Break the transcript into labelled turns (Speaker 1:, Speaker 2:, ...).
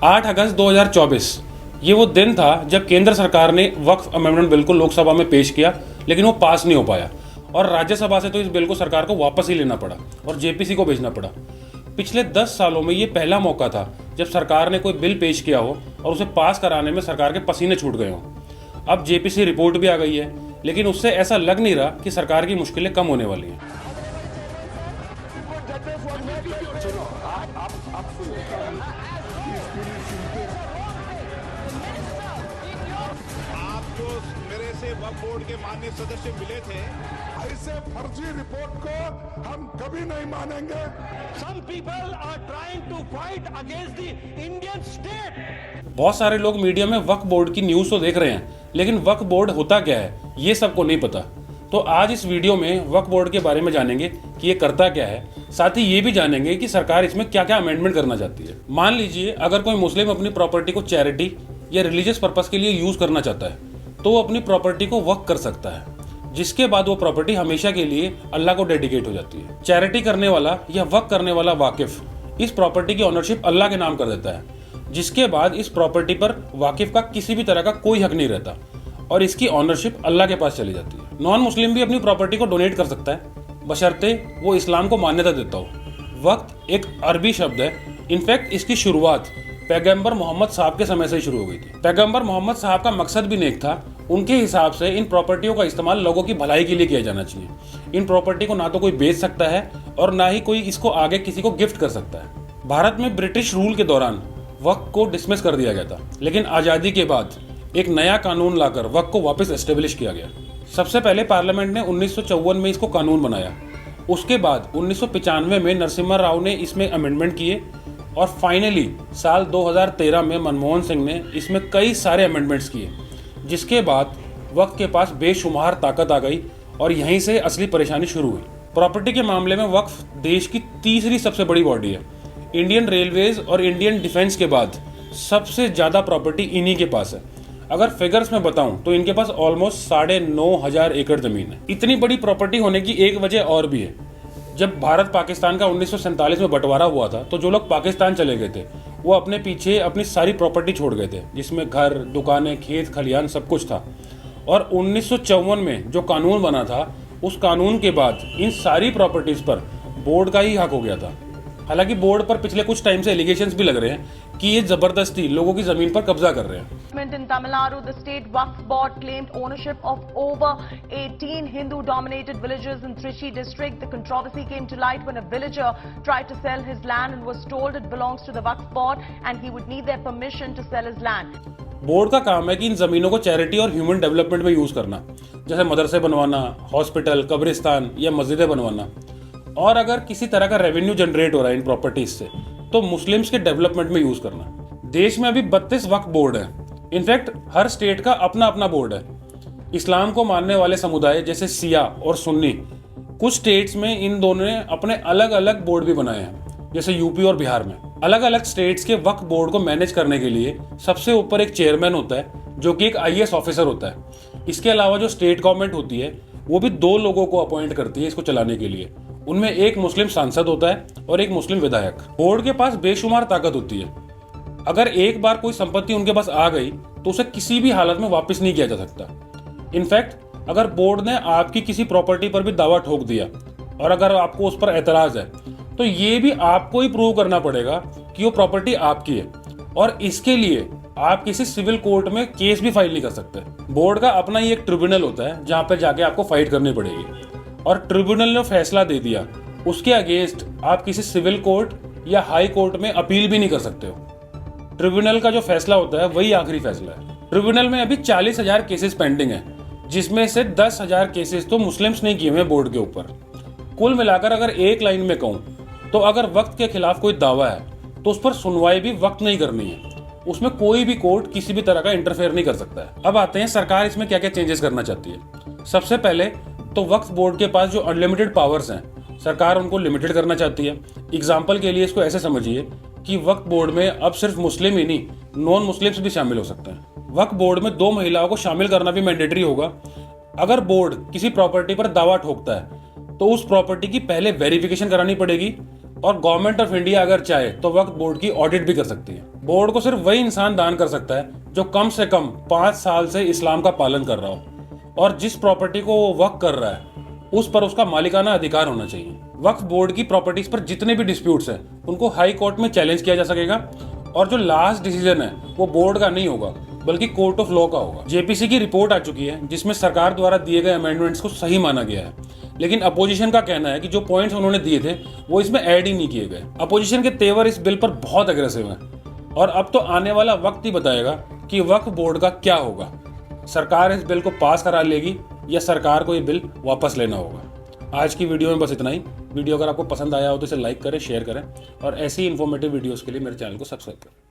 Speaker 1: 8 अगस्त 2024 ये वो दिन था जब केंद्र सरकार ने वक्फ अमेंडमेंट बिल को लोकसभा में पेश किया, लेकिन वो पास नहीं हो पाया और राज्यसभा से तो इस बिल को सरकार को वापस ही लेना पड़ा और जेपीसी को भेजना पड़ा। पिछले 10 सालों में ये पहला मौका था जब सरकार ने कोई बिल पेश किया हो और उसे पास कराने में सरकार के पसीने छूट गए हों। अब जेपीसी रिपोर्ट भी आ गई है, लेकिन उससे ऐसा लग नहीं रहा कि सरकार की मुश्किलें कम होने वाली हैं।
Speaker 2: आपको मेरे से वक्फ बोर्ड के माननीय सदस्य मिले थे।
Speaker 3: ऐसे फर्जी रिपोर्ट को हम कभी नहीं मानेंगे।
Speaker 4: Some people are trying to fight against the Indian state.
Speaker 1: बहुत सारे लोग मीडिया में वक्फ बोर्ड की न्यूज़ तो देख रहे हैं, लेकिन वक्फ बोर्ड होता क्या है ये सबको नहीं पता। तो आज इस वीडियो में वक्फ बोर्ड के बारे में जानेंगे कि ये करता क्या है, साथ ही ये भी जानेंगे कि सरकार इसमें क्या क्या अमेंडमेंट करना चाहती है। मान लीजिए अगर कोई मुस्लिम अपनी प्रॉपर्टी को चैरिटी या रिलीजियस पर्पस के लिए यूज करना चाहता है, तो वो अपनी प्रॉपर्टी को वक्फ कर सकता है, जिसके बाद वो प्रॉपर्टी हमेशा के लिए अल्लाह को डेडिकेट हो जाती है। चैरिटी करने वाला या वक्फ करने वाला वाकिफ इस प्रॉपर्टी की ओनरशिप अल्लाह के नाम कर देता है, जिसके बाद इस प्रॉपर्टी पर वाकिफ का किसी भी तरह का कोई हक नहीं रहता और इसकी ओनरशिप अल्लाह के पास चली जाती है। नॉन मुस्लिम भी अपनी प्रॉपर्टी को डोनेट कर सकता है, बशर्ते वो इस्लाम को मान्यता देता हो। वक्त एक अरबी शब्द है। इनफैक्ट इसकी शुरुआत पैगंबर मोहम्मद साहब के समय से ही शुरू हो गई थी। पैगंबर मोहम्मद साहब का मकसद भी नेक था। उनके हिसाब से इन प्रॉपर्टियों का इस्तेमाल लोगों की भलाई के लिए किया जाना चाहिए। इन प्रॉपर्टी को ना तो कोई बेच सकता है और ना ही कोई इसको आगे किसी को गिफ्ट कर सकता है। भारत में ब्रिटिश रूल के दौरान वक्फ को डिसमिस कर दिया गया था, लेकिन आज़ादी के बाद एक नया कानून लाकर वक्फ को वापस एस्टेब्लिश किया गया। सबसे पहले पार्लियामेंट ने 1954 में इसको कानून बनाया। उसके बाद 1995 में नरसिम्हा राव ने इसमें अमेंडमेंट किए और फाइनली साल 2013 में मनमोहन सिंह ने इसमें कई सारे अमेंडमेंट्स किए, जिसके बाद वक्फ के पास बेशुमार ताकत आ गई और यहीं से असली परेशानी शुरू हुई। प्रॉपर्टी के मामले में वक्फ देश की तीसरी सबसे बड़ी बॉडी है। इंडियन रेलवेज और इंडियन डिफेंस के बाद सबसे ज़्यादा प्रॉपर्टी इन्हीं के पास है। अगर फिगर्स में बताऊं तो इनके पास ऑलमोस्ट 9,500 एकड़ जमीन है। इतनी बड़ी प्रॉपर्टी होने की एक वजह और भी है। जब भारत पाकिस्तान का 1947 में बंटवारा हुआ था, तो जो लोग पाकिस्तान चले गए थे वो अपने पीछे अपनी सारी प्रॉपर्टी छोड़ गए थे, जिसमें घर, दुकानें, खेत खलिहान सब कुछ था। और 1954 में जो कानून बना था, उस कानून के बाद इन सारी प्रॉपर्टीज पर बोर्ड का ही हक हो गया था। हालांकि बोर्ड पर पिछले कुछ टाइम से एलिगेशंस भी लग रहे हैं कि ये जबरदस्ती लोगों की जमीन पर कब्जा कर रहे हैं।
Speaker 5: In Tamil Nadu, the state Waqf board claimed ownership of over 18 Hindu-dominated villages in Trichy district. The controversy came to light when a villager tried to sell his land and was told it belongs to the Waqf board and he would need their permission to sell his land.
Speaker 1: Board का काम है कि इन जमीनों को charity और human development में use करना, जैसे मदरसे बनवाना, हॉस्पिटल, कब्रिस्तान या मस्जिदें बनवाना। और अगर किसी तरह का रेवेन्यू जनरेट हो रहा है इन प्रॉपर्टीज से, तो मुस्लिम्स के डेवलपमेंट में यूज करना। देश में अभी 32 वक्फ बोर्ड है। इनफैक्ट हर स्टेट का अपना अपना बोर्ड है। इस्लाम को मानने वाले समुदाय जैसे सिया और सुन्नी, कुछ स्टेट्स में इन दोनों ने अपने अलग अलग बोर्ड भी बनाए हैं, जैसे यूपी और बिहार में। अलग अलग स्टेट्स के वक्फ बोर्ड को मैनेज करने के लिए सबसे ऊपर एक चेयरमैन होता है, जो कि एक IAS ऑफिसर होता है। इसके अलावा जो स्टेट गवर्नमेंट होती है वो भी 2 लोगों को अपॉइंट करती है इसको चलाने के लिए। उनमें एक मुस्लिम सांसद होता है और एक मुस्लिम विधायक। बोर्ड के पास बेशुमार ताकत होती है। अगर एक बार कोई संपत्ति उनके पास आ गई तो उसे किसी भी हालत में वापस नहीं किया जा सकता। इनफैक्ट अगर बोर्ड ने आपकी किसी प्रॉपर्टी पर भी दावा ठोक दिया और अगर आपको उस पर एतराज है, तो ये भी आपको ही प्रूव करना पड़ेगा कि वो प्रॉपर्टी आपकी है और इसके लिए आप किसी सिविल कोर्ट में केस भी फाइल नहीं कर सकते। बोर्ड का अपना ही एक ट्रिब्यूनल होता है जहां पर जाके आपको फाइट करनी पड़ेगी और ट्रिब्यूनल ने फैसला दे दिया, उसके अगेंस्ट आप किसी सिविल कोर्ट या हाई कोर्ट में अपील भी नहीं कर सकते हो। ट्रिब्यूनल का जो फैसला होता है वही आखिरी फैसला है। ट्रिब्यूनल में अभी 40,000 केसेस पेंडिंग हैं, जिसमें से 10,000 केसेस तो मुस्लिम्स ने किए हुए बोर्ड के ऊपर। कुल मिलाकर अगर एक लाइन में कहूँ तो अगर वक्त के खिलाफ कोई दावा है तो उस पर सुनवाई भी वक्त नहीं करनी है। उसमें कोई भी कोर्ट किसी भी तरह का इंटरफेयर नहीं कर सकता है। अब आते हैं सरकार इसमें क्या क्या चेंजेस करना चाहती है। सबसे पहले तो वक्फ बोर्ड के पास जो अनलिमिटेड पावर्स हैं, सरकार उनको लिमिटेड करना चाहती है। एग्जाम्पल के लिए इसको ऐसे समझिए कि वक्फ बोर्ड में अब सिर्फ मुस्लिम ही नहीं, नॉन मुस्लिम्स भी शामिल हो सकते हैं। वक्फ बोर्ड में 2 महिलाओं को शामिल करना भी मैंडेटरी होगा। अगर बोर्ड किसी प्रॉपर्टी पर दावा ठोकता है तो उस प्रॉपर्टी की पहले वेरिफिकेशन करानी पड़ेगी, और गवर्नमेंट ऑफ इंडिया अगर चाहे तो वक्फ बोर्ड की ऑडिट भी कर सकती है। बोर्ड को सिर्फ वही इंसान दान कर सकता है जो कम से कम 5 साल से इस्लाम का पालन कर रहा हो और जिस प्रॉपर्टी को वो वक्फ कर रहा है उस पर उसका मालिकाना अधिकार होना चाहिए। वक्फ बोर्ड की प्रॉपर्टीज पर जितने भी डिस्प्यूट्स हैं उनको हाई कोर्ट में चैलेंज किया जा सकेगा और जो लास्ट डिसीजन है वो बोर्ड का नहीं होगा बल्कि कोर्ट ऑफ लॉ का होगा। जेपीसी की रिपोर्ट आ चुकी है जिसमें सरकार द्वारा दिए गए अमेंडमेंट्स को सही माना गया है, लेकिन अपोजिशन का कहना है कि जो पॉइंट्स उन्होंने दिए थे वो इसमें ऐड ही नहीं किए गए। अपोजिशन के तेवर इस बिल पर बहुत अग्रेसिव हैं और अब तो आने वाला वक्त ही बताएगा कि वक्फ बोर्ड का क्या होगा। सरकार इस बिल को पास करा लेगी या सरकार को ये बिल वापस लेना होगा। आज की वीडियो में बस इतना ही। वीडियो अगर आपको पसंद आया हो तो इसे लाइक करें, शेयर करें और ऐसी इन्फॉर्मेटिव वीडियोस के लिए मेरे चैनल को सब्सक्राइब करें।